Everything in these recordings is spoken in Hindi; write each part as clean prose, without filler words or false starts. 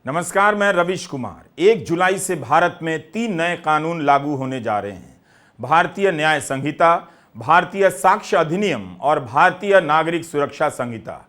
नमस्कार, मैं रविश कुमार। 1 जुलाई से भारत में 3 नए कानून लागू होने जा रहे हैं। भारतीय न्याय संहिता, भारतीय साक्ष्य अधिनियम और भारतीय नागरिक सुरक्षा संहिता।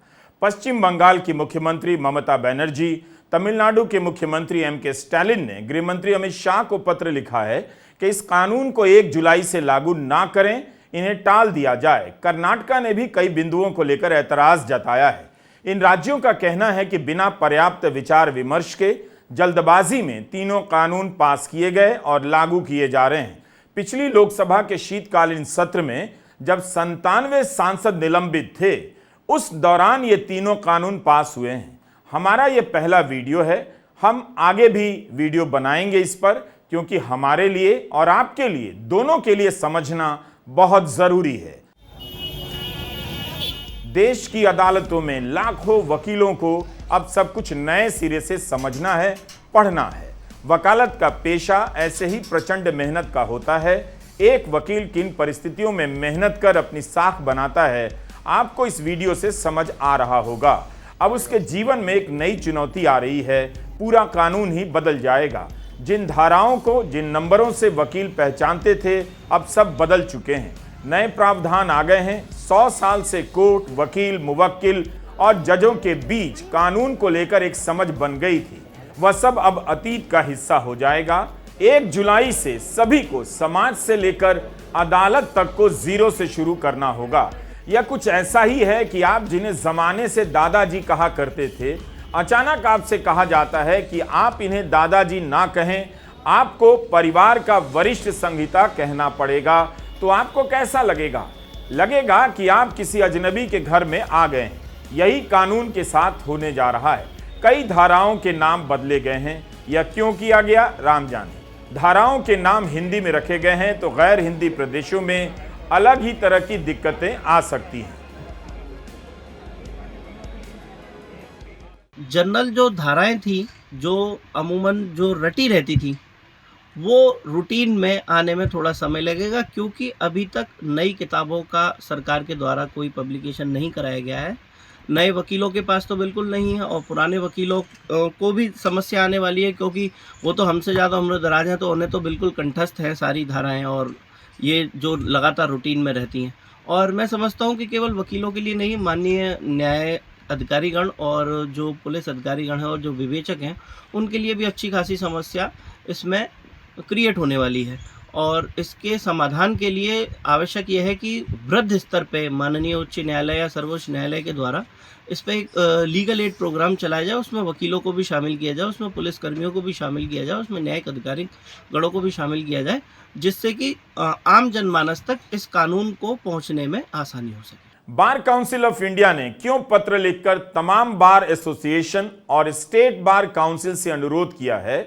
पश्चिम बंगाल की मुख्यमंत्री ममता बनर्जी, तमिलनाडु के मुख्यमंत्री एम.के. स्टालिन ने गृह मंत्री अमित शाह को पत्र लिखा है कि इस कानून को 1 जुलाई से लागू ना करें, इन्हें टाल दिया जाए। कर्नाटक ने भी कई बिंदुओं को लेकर ऐतराज जताया है। इन राज्यों का कहना है कि बिना पर्याप्त विचार विमर्श के जल्दबाजी में तीनों कानून पास किए गए और लागू किए जा रहे हैं। पिछली लोकसभा के शीतकालीन सत्र में जब 97 सांसद निलंबित थे, उस दौरान ये तीनों कानून पास हुए हैं। हमारा ये पहला वीडियो है। हम आगे भी वीडियो बनाएंगे इस पर, क्योंकि हमारे लिए और आपके लिए, दोनों के लिए समझना बहुत जरूरी है। देश की अदालतों में लाखों वकीलों को अब सब कुछ नए सिरे से समझना है, पढ़ना है। वकालत का पेशा ऐसे ही प्रचंड मेहनत का होता है। एक वकील किन परिस्थितियों में मेहनत कर अपनी साख बनाता है, आपको इस वीडियो से समझ आ रहा होगा। अब उसके जीवन में एक नई चुनौती आ रही है। पूरा कानून ही बदल जाएगा। जिन धाराओं को, जिन नंबरों से वकील पहचानते थे, अब सब बदल चुके हैं। नए प्रावधान आ गए हैं। 100 साल से कोर्ट, वकील, मुवक्किल और जजों के बीच कानून को लेकर एक समझ बन गई थी, वह सब अब अतीत का हिस्सा हो जाएगा। 1 जुलाई से सभी को, समाज से लेकर अदालत तक को जीरो से शुरू करना होगा। यह कुछ ऐसा ही है कि आप जिन्हें जमाने से दादाजी कहा करते थे, अचानक आपसे कहा जाता है कि आप इन्हें दादाजी ना कहें, आपको परिवार का वरिष्ठ संहिता कहना पड़ेगा। तो आपको कैसा लगेगा? लगेगा कि आप किसी अजनबी के घर में आ गए हैं। यही कानून के साथ होने जा रहा है। कई धाराओं के नाम बदले गए हैं। यह क्यों किया गया, राम जाने। धाराओं के नाम हिंदी में रखे गए हैं तो गैर हिंदी प्रदेशों में अलग ही तरह की दिक्कतें आ सकती हैं। जनरल जो धाराएं थी, जो अमूमन जो रटी रहती थी, वो रूटीन में आने में थोड़ा समय लगेगा, क्योंकि अभी तक नई किताबों का सरकार के द्वारा कोई पब्लिकेशन नहीं कराया गया है। नए वकीलों के पास तो बिल्कुल नहीं है, और पुराने वकीलों को भी समस्या आने वाली है, क्योंकि वो तो हमसे ज़्यादा उम्र दराज हैं, तो उन्हें तो बिल्कुल कंठस्थ हैं सारी धाराएं, और ये जो लगातार रूटीन में रहती हैं। और मैं समझता हूँ कि केवल वकीलों के लिए नहीं, माननीय न्याय अधिकारीगण और जो पुलिस अधिकारीगण हैं और जो विवेचक हैं, उनके लिए भी अच्छी खासी समस्या इसमें क्रिएट होने वाली है। और इसके समाधान के लिए आवश्यक यह है कि वृहद स्तर पे माननीय उच्च न्यायालय या सर्वोच्च न्यायालय के द्वारा इस पर एक लीगल एड प्रोग्राम चलाया जाए। उसमें वकीलों को भी शामिल किया जाए, उसमें पुलिसकर्मियों को भी शामिल किया जाए, उसमें न्यायिक अधिकारी गणों को भी शामिल किया जाए, जिससे कि आम जनमानस तक इस कानून को पहुँचने में आसानी हो सके। बार काउंसिल ऑफ इंडिया ने क्यों पत्र लिखकर तमाम बार एसोसिएशन और स्टेट बार काउंसिल से अनुरोध किया है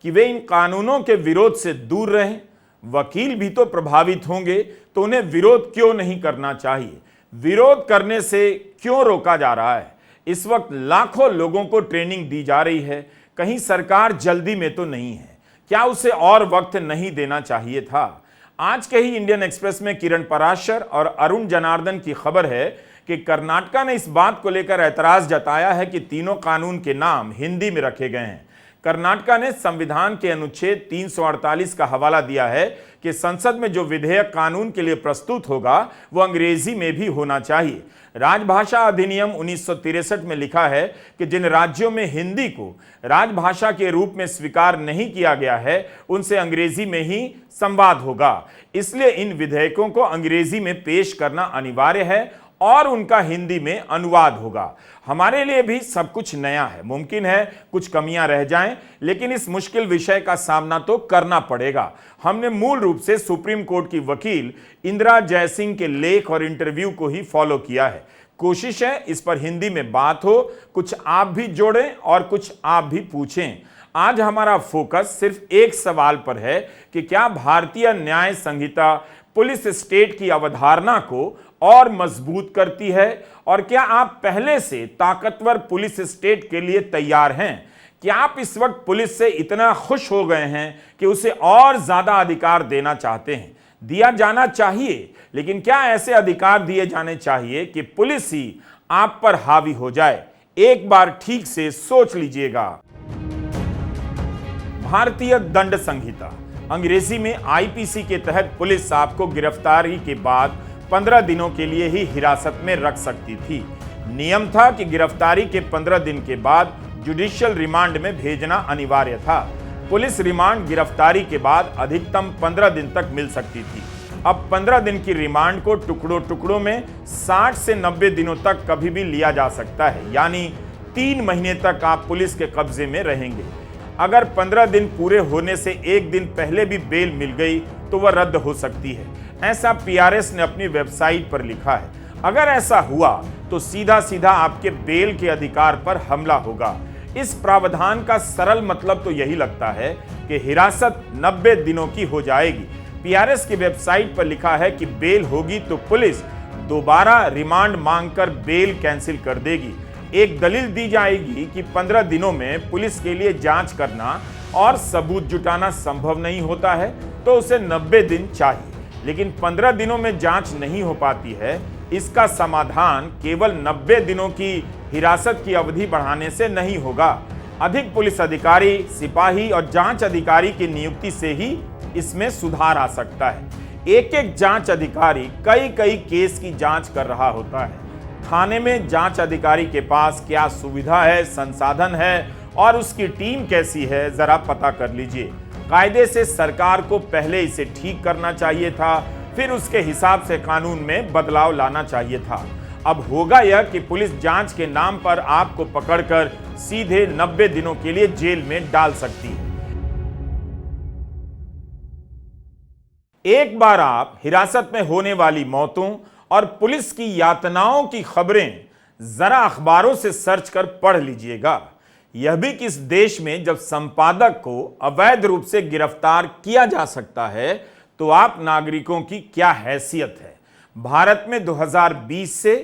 कि वे इन कानूनों के विरोध से दूर रहें? वकील भी तो प्रभावित होंगे, तो उन्हें विरोध क्यों नहीं करना चाहिए? विरोध करने से क्यों रोका जा रहा है? इस वक्त लाखों लोगों को ट्रेनिंग दी जा रही है। कहीं सरकार जल्दी में तो नहीं है? क्या उसे और वक्त नहीं देना चाहिए था? आज के ही इंडियन एक्सप्रेस में किरण पराशर और अरुण जनार्दन की खबर है कि कर्नाटक ने इस बात को लेकर ऐतराज जताया है कि तीनों कानून के नाम हिंदी में रखे गए हैं। कर्नाटक ने संविधान के अनुच्छेद 348 का हवाला दिया है कि संसद में जो विधेयक कानून के लिए प्रस्तुत होगा वो अंग्रेजी में भी होना चाहिए। राजभाषा अधिनियम 1963 में लिखा है कि जिन राज्यों में हिंदी को राजभाषा के रूप में स्वीकार नहीं किया गया है, उनसे अंग्रेजी में ही संवाद होगा। इसलिए इन विधेयकों को अंग्रेजी में पेश करना अनिवार्य है और उनका हिंदी में अनुवाद होगा। हमारे लिए भी सब कुछ नया है। मुमकिन है कुछ कमियां रह जाएं, लेकिन इस मुश्किल विषय का सामना तो करना पड़ेगा। हमने मूल रूप से सुप्रीम कोर्ट की वकील इंदिरा जयसिंह के लेख और इंटरव्यू को ही फॉलो किया है। कोशिश है इस पर हिंदी में बात हो, कुछ आप भी जोड़ें और कुछ आप भी पूछें। आज हमारा फोकस सिर्फ एक सवाल पर है कि क्या भारतीय न्याय संहिता पुलिस स्टेट की अवधारणा को और मजबूत करती है, और क्या आप पहले से ताकतवर पुलिस स्टेट के लिए तैयार हैं? क्या आप इस वक्त पुलिस से इतना खुश हो गए हैं कि उसे और ज्यादा अधिकार देना चाहते हैं? दिया जाना चाहिए, लेकिन क्या ऐसे अधिकार दिए जाने चाहिए कि पुलिस ही आप पर हावी हो जाए? एक बार ठीक से सोच लीजिएगा। भारतीय दंड संहिता अंग्रेजी में आईपीसी के तहत पुलिस आपको गिरफ्तारी के बाद 15 दिनों के लिए ही हिरासत में रख सकती थी। नियम था कि गिरफ्तारी के 15 दिन के बाद जुडिशियल रिमांड में भेजना अनिवार्य था। पुलिस रिमांड गिरफ्तारी के बाद अधिकतम 15 दिन तक मिल सकती थी। अब 15 दिन की रिमांड को टुकड़ों टुकड़ों में 60 से 90 दिनों तक कभी भी लिया जा सकता है, यानी 3 महीने तक आप पुलिस के कब्जे में रहेंगे। अगर 15 दिन पूरे होने से एक दिन पहले भी बेल मिल गई तो वह रद्द हो सकती है, ऐसा पीआरएस ने अपनी वेबसाइट पर लिखा है। अगर ऐसा हुआ तो सीधा सीधा आपके बेल के अधिकार पर हमला होगा। इस प्रावधान का सरल मतलब तो यही लगता है कि हिरासत 90 दिनों की हो जाएगी। पीआरएस की वेबसाइट पर लिखा है कि बेल होगी तो पुलिस दोबारा रिमांड मांगकर बेल कैंसिल कर देगी। एक दलील दी जाएगी कि 15 दिनों में पुलिस के लिए जांच करना और सबूत जुटाना संभव नहीं होता है, तो उसे 90 दिन चाहिए। लेकिन 15 दिनों में जांच नहीं हो पाती है, इसका समाधान केवल 90 दिनों की हिरासत की अवधि बढ़ाने से नहीं होगा। अधिक पुलिस अधिकारी, सिपाही और जांच अधिकारी की नियुक्ति से ही इसमें सुधार आ सकता है। एक एक जांच अधिकारी कई कई केस की जांच कर रहा होता है। थाने में जांच अधिकारी के पास क्या सुविधा है, संसाधन है और उसकी टीम कैसी है, जरा पता कर लीजिए। कायदे से सरकार को पहले इसे ठीक करना चाहिए था, फिर उसके हिसाब से कानून में बदलाव लाना चाहिए था। अब होगा यह कि पुलिस जांच के नाम पर आपको पकड़कर सीधे 90 दिनों के लिए जेल में डाल सकती है। एक बार आप हिरासत में होने वाली मौतों और पुलिस की यातनाओं की खबरें जरा अखबारों से सर्च कर पढ़ लीजिएगा। यह भी कि इस देश में जब संपादक को अवैध रूप से गिरफ्तार किया जा सकता है तो आप नागरिकों की क्या हैसियत है। भारत में 2020 से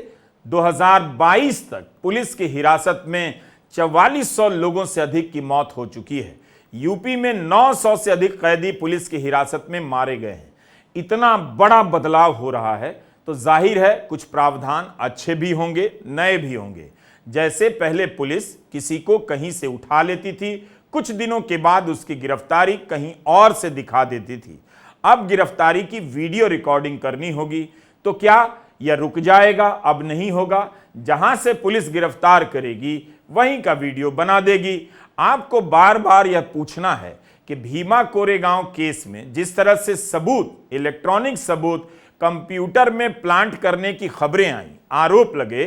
2022 तक पुलिस की हिरासत में 4400 लोगों से अधिक की मौत हो चुकी है। यूपी में 900 से अधिक कैदी पुलिस की हिरासत में मारे गए हैं। इतना बड़ा बदलाव हो रहा है तो जाहिर है कुछ प्रावधान अच्छे भी होंगे, नए भी होंगे। जैसे पहले पुलिस किसी को कहीं से उठा लेती थी, कुछ दिनों के बाद उसकी गिरफ्तारी कहीं और से दिखा देती थी। अब गिरफ्तारी की वीडियो रिकॉर्डिंग करनी होगी, तो क्या यह रुक जाएगा? अब नहीं होगा। जहां से पुलिस गिरफ्तार करेगी वहीं का वीडियो बना देगी। आपको बार बार यह पूछना है कि भीमा कोरेगांव केस में जिस तरह से सबूत, इलेक्ट्रॉनिक सबूत कंप्यूटर में प्लांट करने की खबरें आई, आरोप लगे,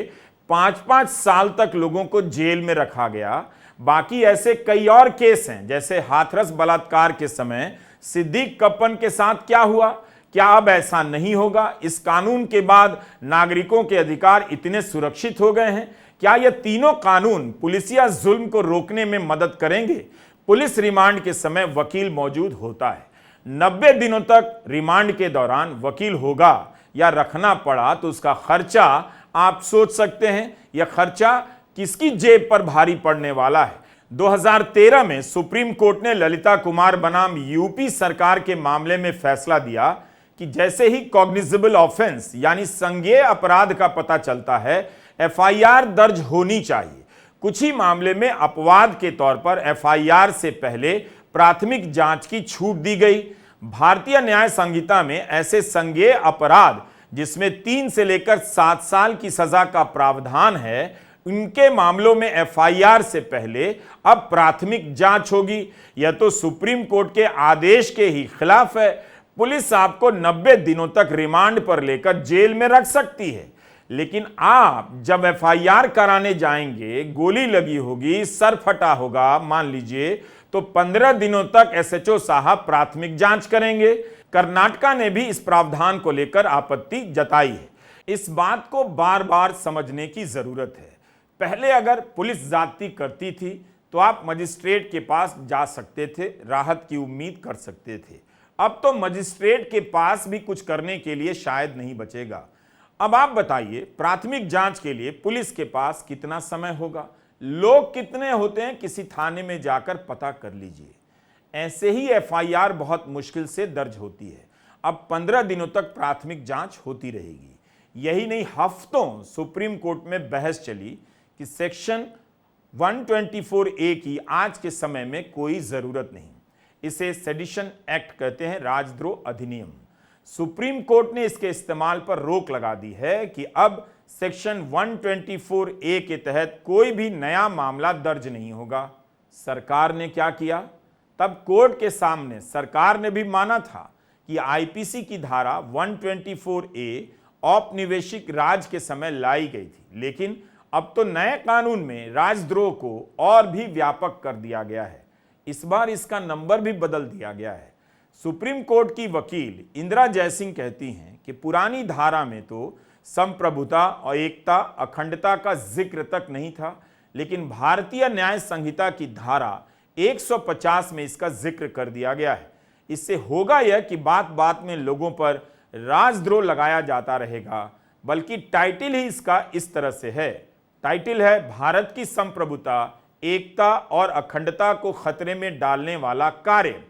5-5 साल तक लोगों को जेल में रखा गया। बाकी ऐसे कई और केस हैं, जैसे हाथरस बलात्कार के समय सिद्दीक कप्पन के साथ क्या हुआ। क्या अब ऐसा नहीं होगा? इस कानून के बाद नागरिकों के अधिकार इतने सुरक्षित हो गए हैं? क्या ये तीनों कानून पुलिसिया जुल्म को रोकने में मदद करेंगे? पुलिस रिमांड के समय वकील मौजूद होता है। 90 दिनों तक रिमांड के दौरान वकील होगा या रखना पड़ा तो उसका खर्चा आप सोच सकते हैं। यह खर्चा किसकी जेब पर भारी पड़ने वाला है? 2013 में सुप्रीम कोर्ट ने ललिता कुमार बनाम यूपी सरकार के मामले में फैसला दिया कि जैसे ही कॉग्निजेबल ऑफेंस यानी संज्ञेय अपराध का पता चलता है, एफआईआर दर्ज होनी चाहिए। कुछ ही मामले में अपवाद के तौर पर एफआईआर से पहले प्राथमिक जांच की छूट दी गई। भारतीय न्याय संहिता में ऐसे संज्ञेय अपराध जिसमें 3 से लेकर 7 साल की सजा का प्रावधान है, उनके मामलों में एफआईआर से पहले अब प्राथमिक जांच होगी। यह तो सुप्रीम कोर्ट के आदेश के ही खिलाफ है। पुलिस आपको 90 दिनों तक रिमांड पर लेकर जेल में रख सकती है, लेकिन आप जब एफआईआर कराने जाएंगे, गोली लगी होगी, सर फटा होगा मान लीजिए, तो 15 दिनों तक एसएचओ साहब प्राथमिक जांच करेंगे। कर्नाटका ने भी इस प्रावधान को लेकर आपत्ति जताई है। इस बात को बार बार समझने की जरूरत है। पहले अगर पुलिस ज्यादती करती थी तो आप मजिस्ट्रेट के पास जा सकते थे, राहत की उम्मीद कर सकते थे। अब तो मजिस्ट्रेट के पास भी कुछ करने के लिए शायद नहीं बचेगा। अब आप बताइए, प्राथमिक जांच के लिए पुलिस के पास कितना समय होगा? लोग कितने होते हैं, किसी थाने में जाकर पता कर लीजिए। ऐसे ही एफआईआर बहुत मुश्किल से दर्ज होती है। अब 15 दिनों तक प्राथमिक जांच होती रहेगी। यही नहीं, हफ्तों सुप्रीम कोर्ट में बहस चली कि सेक्शन 124A की आज के समय में कोई जरूरत नहीं। इसे सेडिशन एक्ट कहते हैं, राजद्रोह अधिनियम। सुप्रीम कोर्ट ने इसके इस्तेमाल पर रोक लगा दी है कि अब सेक्शन 124A के तहत कोई भी नया मामला दर्ज नहीं होगा। सरकार ने क्या किया? तब कोर्ट के सामने सरकार ने भी माना था कि आईपीसी की धारा 124A औपनिवेशिक राज के समय लाई गई थी, लेकिन अब तो नए कानून में राजद्रोह को और भी व्यापक कर दिया गया है। इस बार इसका नंबर भी बदल दिया गया है। सुप्रीम कोर्ट की वकील इंदिरा जयसिंह कहती हैं कि पुरानी धारा में तो संप्रभुता और एकता, अखंडता का जिक्र तक नहीं था, लेकिन भारतीय न्याय संहिता की धारा 150 में इसका जिक्र कर दिया गया है। इससे होगा यह कि बात बात में लोगों पर राजद्रोह लगाया जाता रहेगा, बल्कि टाइटल ही इसका इस तरह से है। टाइटल है भारत की संप्रभुता, एकता और अखंडता को खतरे में डालने वाला कार्य।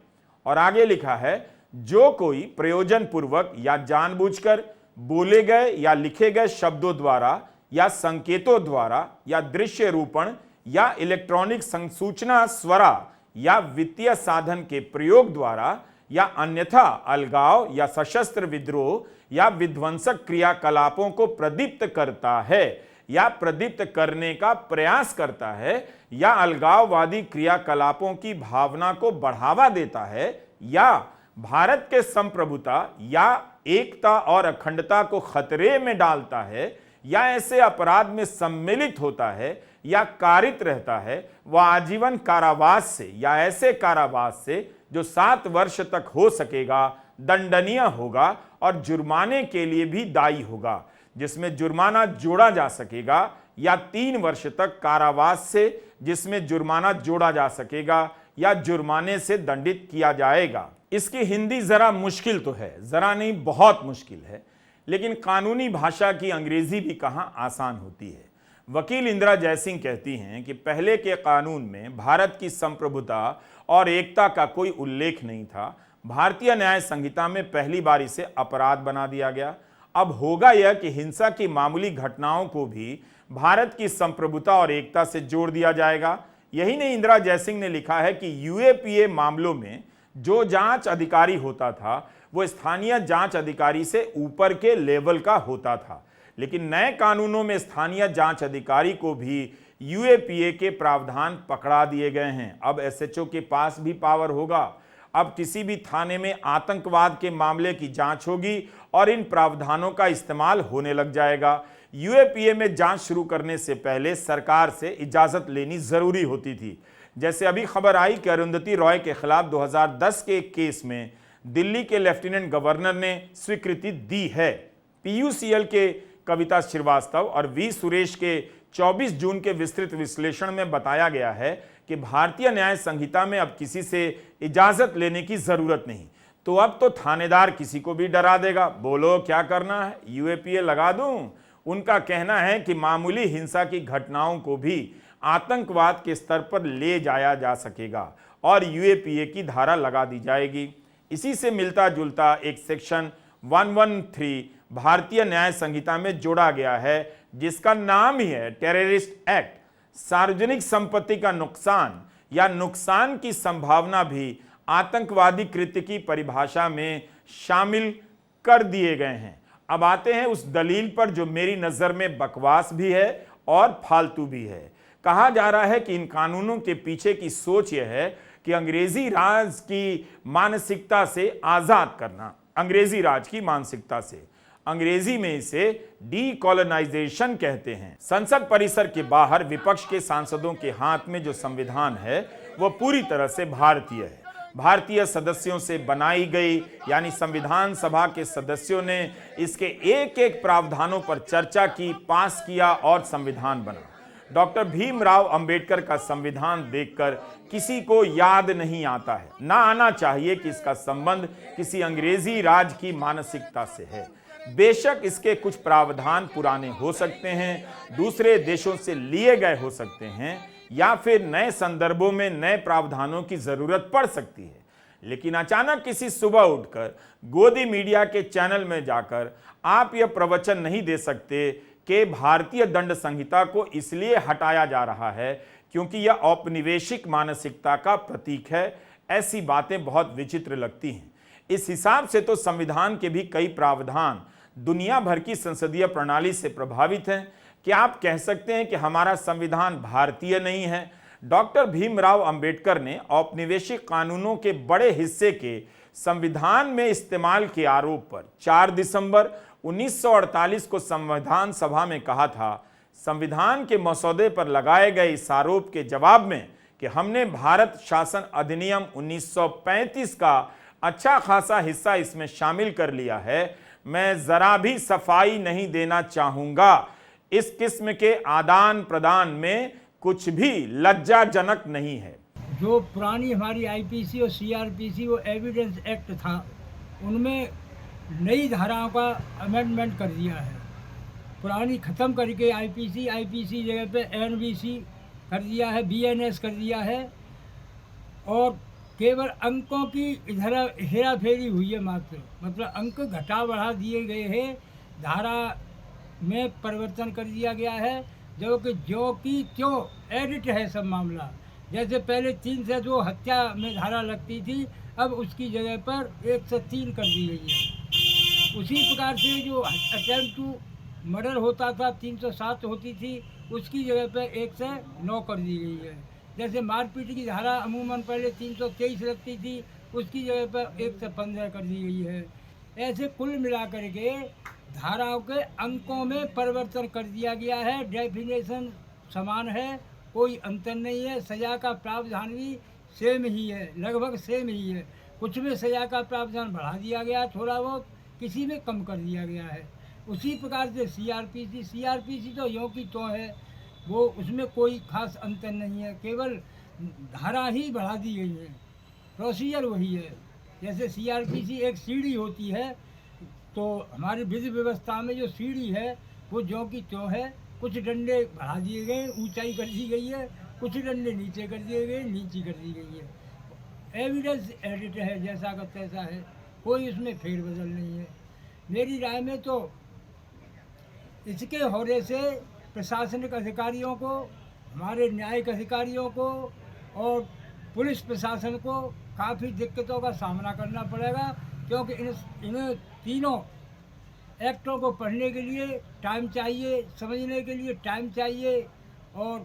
और आगे लिखा है, जो कोई प्रयोजन पूर्वक या जानबूझकर बोले गए या लिखे गए शब्दों द्वारा या संकेतों द्वारा या दृश्य रूपण या इलेक्ट्रॉनिक संसूचना स्वरा या वित्तीय साधन के प्रयोग द्वारा या अन्यथा अलगाव या सशस्त्र विद्रोह या विध्वंसक क्रियाकलापों को प्रदीप्त करता है या प्रदीप्त करने का प्रयास करता है या अलगाववादी क्रियाकलापों की भावना को बढ़ावा देता है या भारत के संप्रभुता या एकता और अखंडता को खतरे में डालता है या ऐसे अपराध में सम्मिलित होता है या कारित रहता है, वह आजीवन कारावास से या ऐसे कारावास से जो 7 वर्ष तक हो सकेगा दंडनीय होगा और जुर्माने के लिए भी दायी होगा, जिसमें जुर्माना जोड़ा जा सकेगा, या 3 वर्ष तक कारावास से जिसमें जुर्माना जोड़ा जा सकेगा या जुर्माने से दंडित किया जाएगा। इसकी हिंदी जरा मुश्किल तो है, जरा नहीं बहुत मुश्किल है, लेकिन कानूनी भाषा की अंग्रेजी भी कहां आसान होती है। वकील इंदिरा जयसिंह कहती हैं कि पहले के कानून में भारत की संप्रभुता और एकता का कोई उल्लेख नहीं था। भारतीय न्याय संहिता में पहली बार इसे अपराध बना दिया गया। अब होगा यह कि हिंसा की मामूली घटनाओं को भी भारत की संप्रभुता और एकता से जोड़ दिया जाएगा। यही नहीं, इंदिरा जयसिंह ने लिखा है कि यूएपीए मामलों में जो जांच अधिकारी होता था वो स्थानीय जांच अधिकारी से ऊपर के लेवल का होता था, लेकिन नए कानूनों में स्थानीय जांच अधिकारी को भी यूएपीए के प्रावधान पकड़ा दिए गए हैं। अब एसएचओ के पास भी पावर होगा। अब किसी भी थाने में आतंकवाद के मामले की जांच होगी और इन प्रावधानों का इस्तेमाल होने लग जाएगा। यूएपीए में जांच शुरू करने से पहले सरकार से इजाजत लेनी जरूरी होती थी। जैसे अभी खबर आई कि अरुंधति रॉय के खिलाफ 2010 के एक केस में दिल्ली के लेफ्टिनेंट गवर्नर ने स्वीकृति दी है। पीयूसीएल के कविता श्रीवास्तव और वी सुरेश के 24 जून के विस्तृत विश्लेषण में बताया गया है कि भारतीय न्याय संहिता में अब किसी से इजाजत लेने की जरूरत नहीं। तो अब तो थानेदार किसी को भी डरा देगा, बोलो क्या करना है, यूएपीए लगा दूं। उनका कहना है कि मामूली हिंसा की घटनाओं को भी आतंकवाद के स्तर पर ले जाया जा सकेगा और यूएपीए की धारा लगा दी जाएगी। इसी से मिलता जुलता एक सेक्शन 113 भारतीय न्याय संहिता में जोड़ा गया है, जिसका नाम ही है टेररिस्ट एक्ट। सार्वजनिक संपत्ति का नुकसान या नुकसान की संभावना भी आतंकवादी कृत्य की परिभाषा में शामिल कर दिए गए हैं। अब आते हैं उस दलील पर जो मेरी नजर में बकवास भी है और फालतू भी है। कहा जा रहा है कि इन कानूनों के पीछे की सोच यह है कि अंग्रेजी राज की मानसिकता से आजाद करना, अंग्रेजी राज की मानसिकता से। अंग्रेजी में इसे डीकॉलोनाइजेशन कहते हैं। संसद परिसर के बाहर विपक्ष के सांसदों के हाथ में जो संविधान है वो पूरी तरह से भारतीय है। भारतीय सदस्यों से बनाई गई, यानी संविधान सभा के सदस्यों ने इसके एक एक प्रावधानों पर चर्चा की, पास किया और संविधान बना। डॉक्टर भीमराव अंबेडकर का संविधान देखकर किसी को याद नहीं आता है, ना आना चाहिए कि इसका संबंध किसी अंग्रेजी राज की मानसिकता से है। बेशक इसके कुछ प्रावधान पुराने हो सकते हैं, दूसरे देशों से लिए गए हो सकते हैं, या फिर नए संदर्भों में नए प्रावधानों की जरूरत पड़ सकती है, लेकिन अचानक किसी सुबह उठकर गोदी मीडिया के चैनल में जाकर आप यह प्रवचन नहीं दे सकते कि भारतीय दंड संहिता को इसलिए हटाया जा रहा है क्योंकि यह औपनिवेशिक मानसिकता का प्रतीक है। ऐसी बातें बहुत विचित्र लगती हैं। इस हिसाब से तो संविधान के भी कई प्रावधान दुनिया भर की संसदीय प्रणाली से प्रभावित हैं। क्या आप कह सकते हैं कि हमारा संविधान भारतीय नहीं है? डॉक्टर भीमराव अंबेडकर ने औपनिवेशिक कानूनों के बड़े हिस्से के संविधान में इस्तेमाल के आरोप पर 4 दिसंबर 1948 को संविधान सभा में कहा था, संविधान के मसौदे पर लगाए गए इस आरोप के जवाब में कि हमने भारत शासन अधिनियम 1935 का अच्छा खासा हिस्सा इसमें शामिल कर लिया है, मैं जरा भी सफाई नहीं देना चाहूंगा। इस किस्म के आदान प्रदान में कुछ भी लज्जाजनक नहीं है। जो पुरानी हमारी आईपीसी और सीआरपीसी वो एविडेंस एक्ट था, उनमें नई धाराओं का अमेंडमेंट कर दिया है। पुरानी ख़त्म करके आईपीसी जगह पे एनबीसी कर दिया है, बीएनएस कर दिया है, और केवल अंकों की इधर हेरा फेरी हुई है मात्र, मतलब अंक घटा बढ़ा दिए गए हैं, धारा में परिवर्तन कर दिया गया है, जो कि ज्यों की त्यों एडिट है सब मामला। जैसे पहले 3 से 2 हत्या में धारा लगती थी, अब उसकी जगह पर 1 से 3 कर दी गई है। उसी प्रकार से जो अटेम्प्ट टू मर्डर होता था 307 होती थी, उसकी जगह पर 1 से 9 कर दी गई है। जैसे मारपीट की धारा अमूमन पहले 323 लगती थी, उसकी जगह पर 1 से 15 कर दी गई है। ऐसे कुल मिलाकर के धाराओं के अंकों में परिवर्तन कर दिया गया है। डेफिनेशन समान है, कोई अंतर नहीं है। सज़ा का प्रावधान भी सेम ही है, लगभग सेम ही है। कुछ में सज़ा का प्रावधान बढ़ा दिया गया थोड़ा बहुत, किसी में कम कर दिया गया है। उसी प्रकार से सीआरपीसी तो यों की त्यों है, वो उसमें कोई खास अंतर नहीं है, केवल धारा ही बढ़ा दी गई है, प्रोसीजर वही है। जैसे सीआरपीसी एक सीढ़ी होती है, तो हमारी विधि व्यवस्था में जो सीढ़ी है वो ज्यों की त्यों है। कुछ डंडे बढ़ा दिए गए, ऊंचाई कर दी गई है, कुछ डंडे नीचे कर दिए गए, नीची कर दी गई है। एविडेंस एडिट है, जैसा का तैसा है, कोई उसमें फेरबदल नहीं है। मेरी राय में तो इसके होने से प्रशासनिक अधिकारियों को, हमारे न्यायिक अधिकारियों को और पुलिस प्रशासन को काफ़ी दिक्कतों का सामना करना पड़ेगा, क्योंकि इन्हें तीनों एक्टों को पढ़ने के लिए टाइम चाहिए, समझने के लिए टाइम चाहिए, और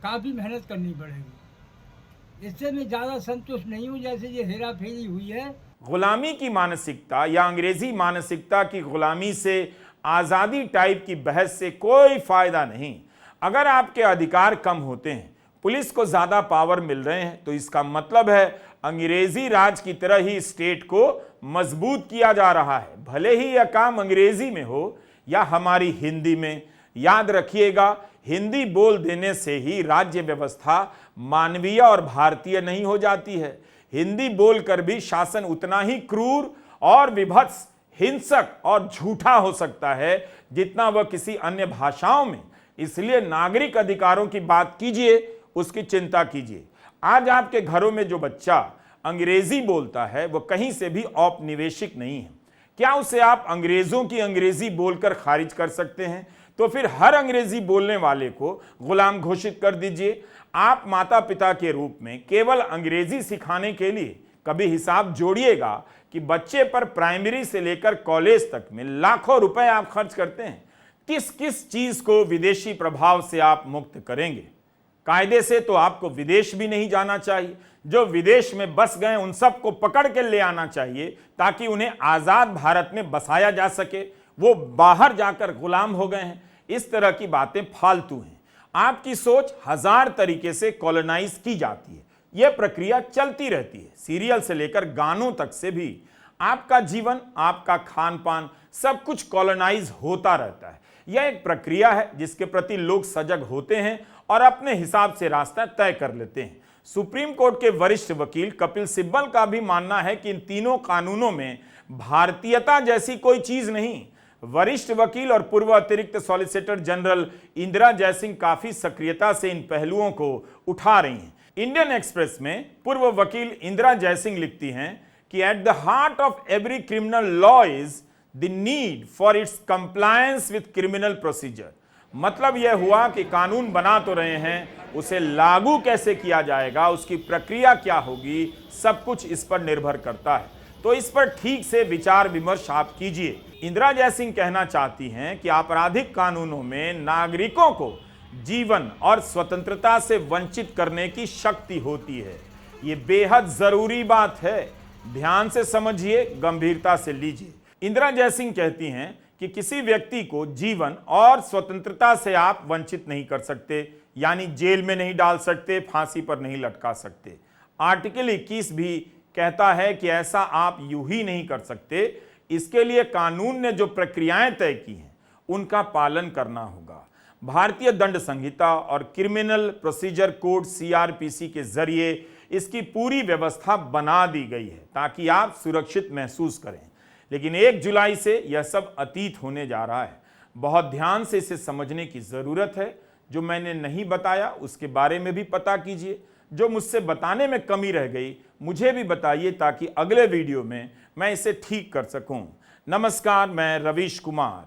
काफ़ी मेहनत करनी पड़ेगी। इससे मैं ज़्यादा संतुष्ट नहीं हूँ जैसे ये हेरा फेरी हुई है। गुलामी की मानसिकता या अंग्रेजी मानसिकता की गुलामी से आज़ादी टाइप की बहस से कोई फायदा नहीं। अगर आपके अधिकार कम होते हैं, पुलिस को ज़्यादा पावर मिल रहे हैं, तो इसका मतलब है अंग्रेजी राज की तरह ही स्टेट को मजबूत किया जा रहा है, भले ही यह काम अंग्रेजी में हो या हमारी हिंदी में। याद रखिएगा, हिंदी बोल देने से ही राज्य व्यवस्था मानवीय और भारतीय नहीं हो जाती है। हिंदी बोलकर भी शासन उतना ही क्रूर और विभत्स, हिंसक और झूठा हो सकता है जितना वह किसी अन्य भाषाओं में। इसलिए नागरिक अधिकारों की बात कीजिए, उसकी चिंता कीजिए। आज आपके घरों में जो बच्चा अंग्रेजी बोलता है वो कहीं से भी औपनिवेशिक नहीं है। क्या उसे आप अंग्रेजों की अंग्रेजी बोलकर खारिज कर सकते हैं? तो फिर हर अंग्रेजी बोलने वाले को गुलाम घोषित कर दीजिए। आप माता पिता के रूप में केवल अंग्रेजी सिखाने के लिए कभी हिसाब जोड़िएगा कि बच्चे पर प्राइमरी से लेकर कॉलेज तक में लाखों रुपए आप खर्च करते हैं। किस किस चीज को विदेशी प्रभाव से आप मुक्त करेंगे? कायदे से तो आपको विदेश भी नहीं जाना चाहिए। जो विदेश में बस गए उन सबको पकड़ के ले आना चाहिए ताकि उन्हें आजाद भारत में बसाया जा सके। वो बाहर जाकर गुलाम हो गए हैं। इस तरह की बातें फालतू हैं। आपकी सोच 1000 तरीके से कॉलोनाइज की जाती है। यह प्रक्रिया चलती रहती है। सीरियल से लेकर गानों तक से भी आपका जीवन, आपका खान पान, सब कुछ कॉलोनाइज होता रहता है। यह एक प्रक्रिया है जिसके प्रति लोग सजग होते हैं और अपने हिसाब से रास्ता तय कर लेते हैं। सुप्रीम कोर्ट के वरिष्ठ वकील कपिल सिब्बल का भी मानना है कि इन तीनों कानूनों में भारतीयता जैसी कोई चीज नहीं। वरिष्ठ वकील और पूर्व अतिरिक्त सॉलिसिटर जनरल इंदिरा जयसिंह काफी सक्रियता से इन पहलुओं को उठा रही हैं। इंडियन एक्सप्रेस में पूर्व वकील इंदिरा जयसिंह लिखती हैं कि at the heart of every criminal law is the need for its compliance with criminal procedure. मतलब यह हुआ कि कानून बना तो रहे हैं, उसे लागू कैसे किया जाएगा, उसकी प्रक्रिया क्या होगी, सब कुछ इस पर निर्भर करता है। तो इस पर ठीक से विचार विमर्श आप कीजिए। इंदिरा जयसिंह कहना चाहती हैं कि आपराधिक कानूनों में नागरिकों को जीवन और स्वतंत्रता से वंचित करने की शक्ति होती है। ये बेहद जरूरी बात है, ध्यान से समझिए, गंभीरता से लीजिए। इंदिरा जयसिंह कहती हैं कि किसी व्यक्ति को जीवन और स्वतंत्रता से आप वंचित नहीं कर सकते, यानी जेल में नहीं डाल सकते, फांसी पर नहीं लटका सकते। आर्टिकल 21 भी कहता है कि ऐसा आप यूं ही नहीं कर सकते, इसके लिए कानून ने जो प्रक्रियाएं तय की हैं उनका पालन करना होगा। भारतीय दंड संहिता और क्रिमिनल प्रोसीजर कोड CRPC के जरिए इसकी पूरी व्यवस्था बना दी गई है ताकि आप सुरक्षित महसूस करें। लेकिन 1 जुलाई से यह सब अतीत होने जा रहा है। बहुत ध्यान से इसे समझने की जरूरत है। जो मैंने नहीं बताया उसके बारे में भी पता कीजिए। जो मुझसे बताने में कमी रह गई मुझे भी बताइए ताकि अगले वीडियो में मैं इसे ठीक कर सकूं। नमस्कार, मैं रवीश कुमार।